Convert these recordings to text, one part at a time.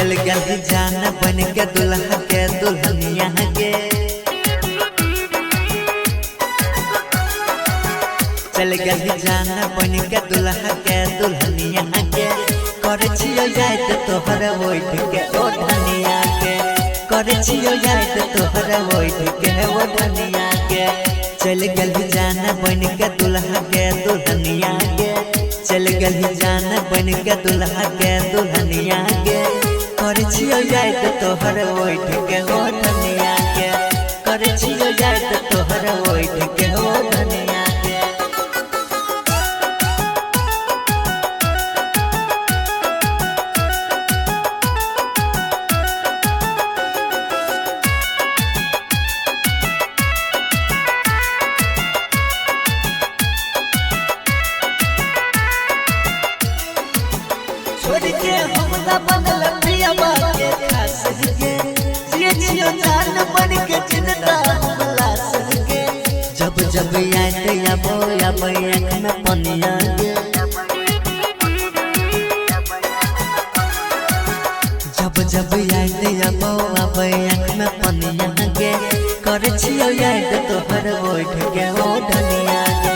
चल गल जान बन के दुल्हा के दुल्हनिया के चल गल जान बन के दुल्हा के दुल्हनिया के कर छियो जाइत तोहर ओठ के ओढ़निया के कर छियो जाइत तोहर ओठ के ओढ़निया के चल गल जान बन के दुल्हा के दुल्हनिया के चल गल जान बन के दुल्हा के दुल्हनिया के कर छियो जाइत तोहर ओठ के ओढ़निया के कर छियो जाइत तोहर ओठ के ओढ़निया के छोड़ के हमरा बनल पिया के खास के जिए जियो जान बन के जिंदा हमला सके जब जब याद आबो आबो आँख में पनिया के जब जब याद आबो आबो आँख में पनिया के कर छियो याद तोहर ओठ के ओढ़निया के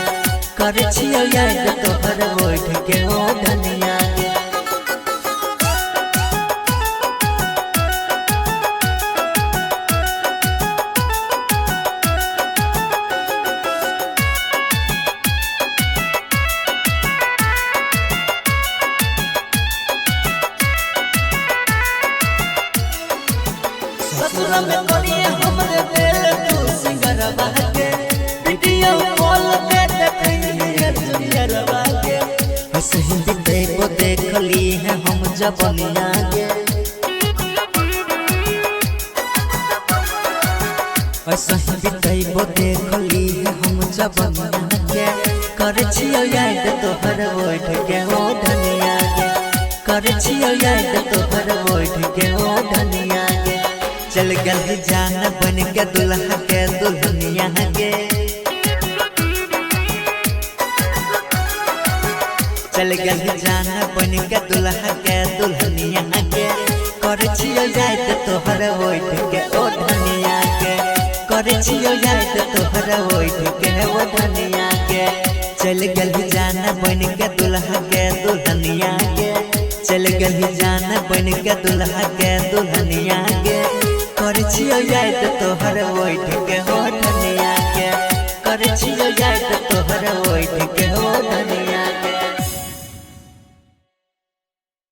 कर छियो याद तोहर ओठ के ओढ़निया के ससुरा में करिए हमरे दिल तू सिंगरवा के वीडियो कॉल पे देखिए दुनियावा के हंसी बिते को देख ली है हम जबनिया के हंसी बिते को देख ली है हम जबनिया के कर छियो याद तोहर ओठ के ओढ़निया के कर छियो याद तोहर ओठ के ओढ़निया के चल गल जान बन के दुल्हा के दुल्हनिया के चल गल जान बन के दुल्हा के दुल्हनिया के कर छियो जाइत तोहर ओठ के ओढ़निया के कर छियो जाइत तोहर ओठ के ओढ़निया के चल गल जान बन के दुल्हा के दुल्हनिया के चल गल जान बन के दुल्हा के दुल्हनिया के कर छियो जाइत तोहर ओठ के ओढ़निया के कर छियो जाइत तोहर ओठ